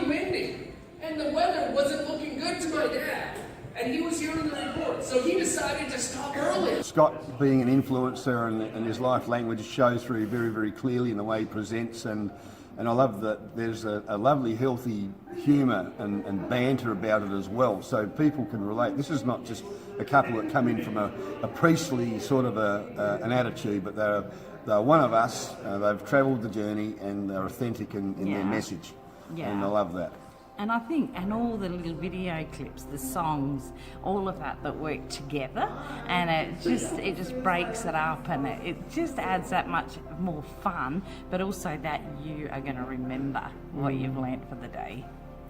really windy, and the weather wasn't looking good to my dad. And he was hearing the report, so he decided to stop early. Scott, being an influencer and his life language shows through very, very clearly in the way he presents, and I love that there's a lovely, healthy humour and banter about it as well, so people can relate. This is not just a couple that come in from a priestly sort of an attitude, but they're one of us. They've travelled the journey and they're authentic in their message, and I love that. And I think, and all the little video clips, the songs, all of that work together, and it just breaks it up, and it just adds that much more fun, but also that you are going to remember what you've learnt for the day.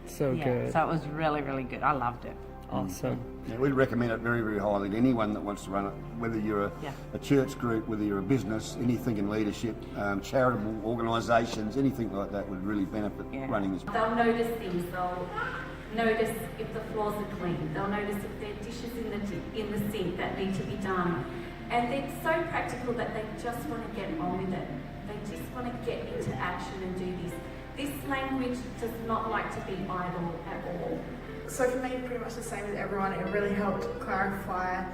So good. So it was really, really good. I loved it. Awesome. Yeah, we'd recommend it very, very highly to anyone that wants to run it, whether you're a church group, whether you're a business, anything in leadership, charitable organisations, anything like that would really benefit running this. They'll notice things. They'll notice if the floors are clean. They'll notice if there are dishes in the sink that need to be done. And they're so practical that they just want to get on with it. They just want to get into action and do this. This language does not like to be idle at all. So for me, pretty much the same as everyone, it really helped clarify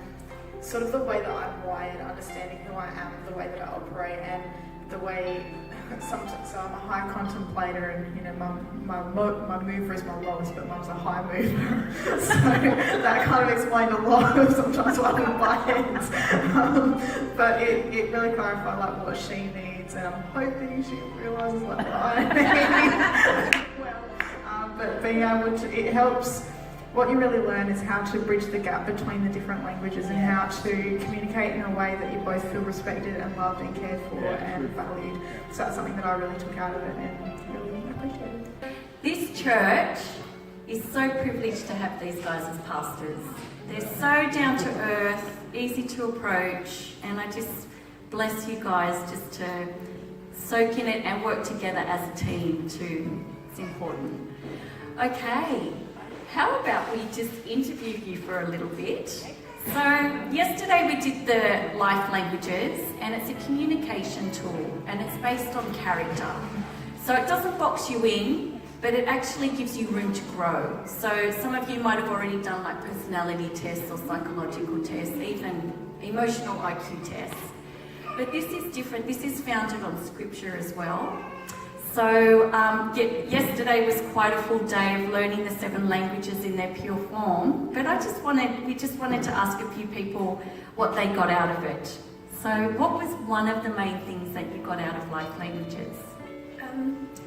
sort of the way that I'm wired, understanding who I am, the way that I operate, and the way, sometimes, so I'm a high contemplator, and you know, my mover is my lowest, but mum's a high mover. So that kind of explained a lot of sometimes what I'm buying. But it really clarified like what she needs, and I'm hoping she realises like what I need. But being able to, it helps, what you really learn is how to bridge the gap between the different languages and how to communicate in a way that you both feel respected and loved and cared for and valued. So that's something that I really took out of it and really appreciated. This church is so privileged to have these guys as pastors. They're so down to earth, easy to approach, and I just bless you guys just to soak in it and work together as a team too. It's important. Okay, how about we just interview you for a little bit? So yesterday we did the life languages, and it's a communication tool, and it's based on character. So it doesn't box you in, but it actually gives you room to grow. So some of you might have already done like personality tests or psychological tests, even emotional IQ tests. But this is different. This is founded on scripture as well. So yesterday was quite a full day of learning the 7 languages in their pure form, but we just wanted to ask a few people what they got out of it. So what was one of the main things that you got out of life languages?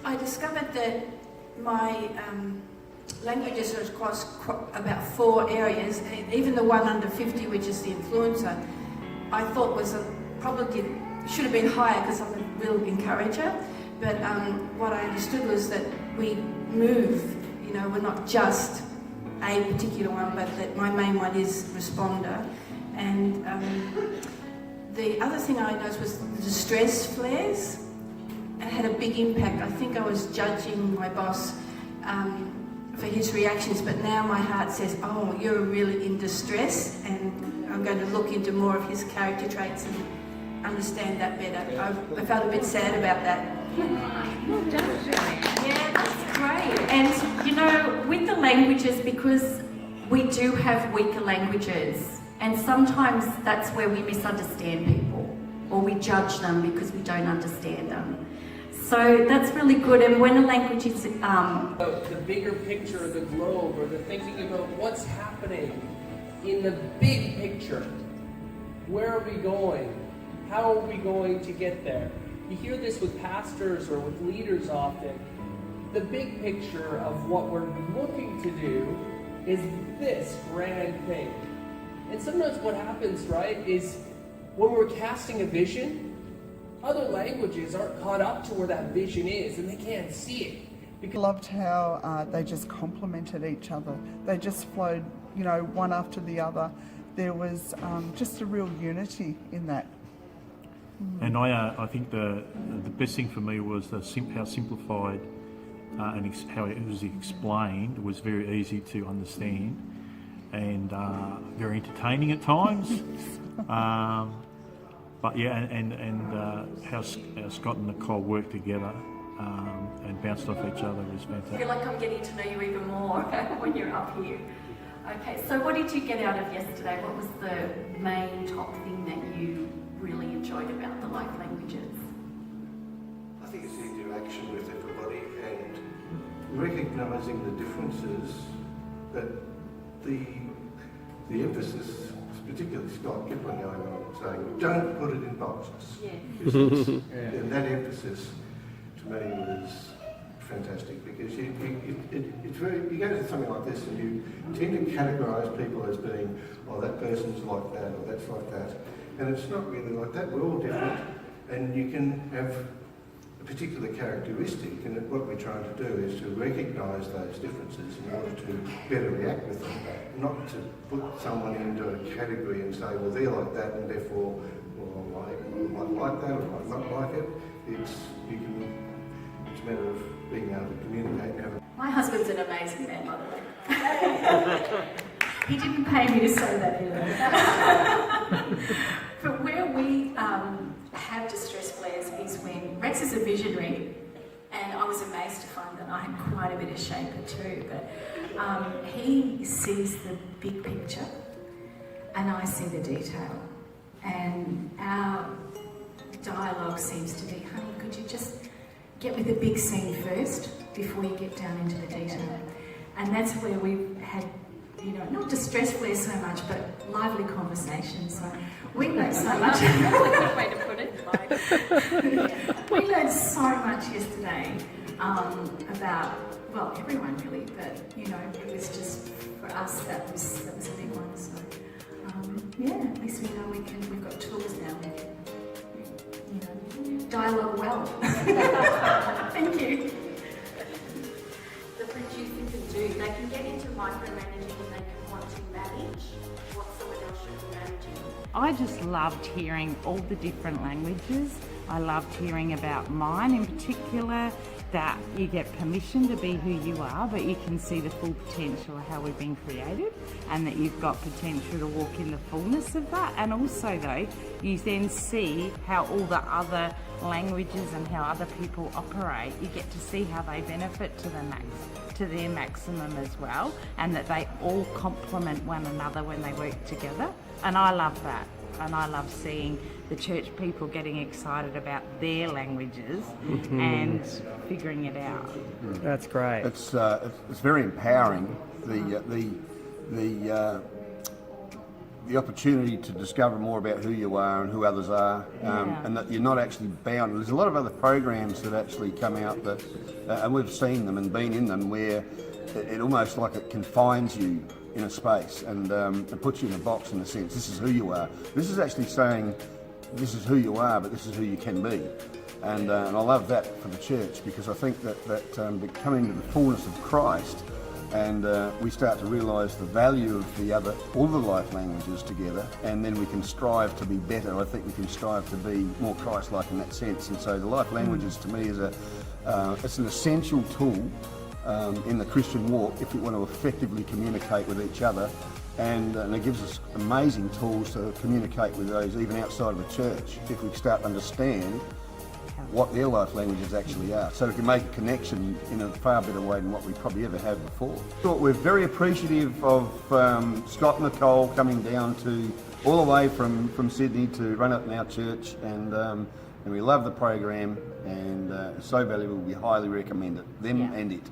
I discovered that my languages are across about 4 areas, even the one under 50, which is the influencer, I thought was probably should have been higher because I'm a real encourager. But what I understood was that we move, you know, we're not just a particular one, but that my main one is responder. And the other thing I noticed was the distress flares. It had a big impact. I think I was judging my boss for his reactions, but now my heart says, oh, you're really in distress, and I'm going to look into more of his character traits and understand that better. I felt a bit sad about that. Yeah, that's great. And you know, with the languages, because we do have weaker languages, and sometimes that's where we misunderstand people, or we judge them because we don't understand them. So that's really good. And when a language is the bigger picture of the globe, or the thinking about what's happening in the big picture. Where are we going? How are we going to get there? You hear this with pastors or with leaders often. The big picture of what we're looking to do is this grand thing. And sometimes what happens, right, is when we're casting a vision, other languages aren't caught up to where that vision is, and they can't see it. I loved how they just complemented each other. They just flowed, you know, one after the other. There was just a real unity in that. And I think the best thing for me was how simplified and how it was explained was very easy to understand and very entertaining at times. But yeah, and how Scott and Nicole worked together and bounced off each other was I fantastic. feel like I'm getting to know you even more when you're up here. Okay, so what did you get out of yesterday? What was the main top thing that you really enjoyed about the life languages? I think it's the interaction with everybody and recognising the differences, that the emphasis, particularly Scott kept on going on saying, don't put it in boxes. Yeah. And that emphasis to me was fantastic, because it's very, you go to something like this and you tend to categorise people as being, oh, that person's like that or that's like that, and it's not really like that. We're all different, and you can have a particular characteristic, and what we're trying to do is to recognise those differences in order to better react with them, not to put someone into a category and say, well, they're like that and therefore, well, I might like that or I might not like it. It's a matter of being able to communicate and have a... My husband's an amazing man, by the way. He didn't pay me to say that either. But where we have distress flares is when Rex is a visionary, and I was amazed to find that I had quite a bit of shaper too, but he sees the big picture and I see the detail, and our dialogue seems to be, honey, could you just get with the big scene first before you get down into the detail. And that's where we've had, you know, not distress flares so much, but lively conversations. So we learned so much. That's a good way to put it. We learned so much yesterday about, well, everyone really, but you know, it was just for us that was a big one. So yeah, at least we know we've got tools now. You know, dialogue well. Thank you. The producer can do, they can get into micromanaging and they can want to manage what someone else should be managing. I just loved hearing all the different languages. I loved hearing about mine in particular, that you get permission to be who you are, but you can see the full potential of how we've been created, and that you've got potential to walk in the fullness of that. And also though, you then see how all the other languages and how other people operate, you get to see how they benefit to their maximum as well, and that they all complement one another when they work together. And I love that. And I love seeing the church people getting excited about their languages and figuring it out. That's great. It's very empowering, the opportunity to discover more about who you are and who others are, and that you're not actually bound. There's a lot of other programs that actually come out that, and we've seen them and been in them, where it almost like it confines you in a space and it puts you in a box in a sense. This is who you are. This is actually saying this is who you are, but this is who you can be. And I love that for the church, because I think that coming to the fullness of Christ, and we start to realise the value of all the life languages together, and then we can strive to be better. I think we can strive to be more Christ-like in that sense. And so the life languages to me is it's an essential tool in the Christian walk if we want to effectively communicate with each other, and it gives us amazing tools to communicate with those even outside of the church if we start to understand what their life languages actually are, so we can make a connection in a far better way than what we probably ever have before. We're very appreciative of Scott and Nicole coming down all the way from Sydney to run up in our church, and we love the program, and it's so valuable. We highly recommend it, them and it.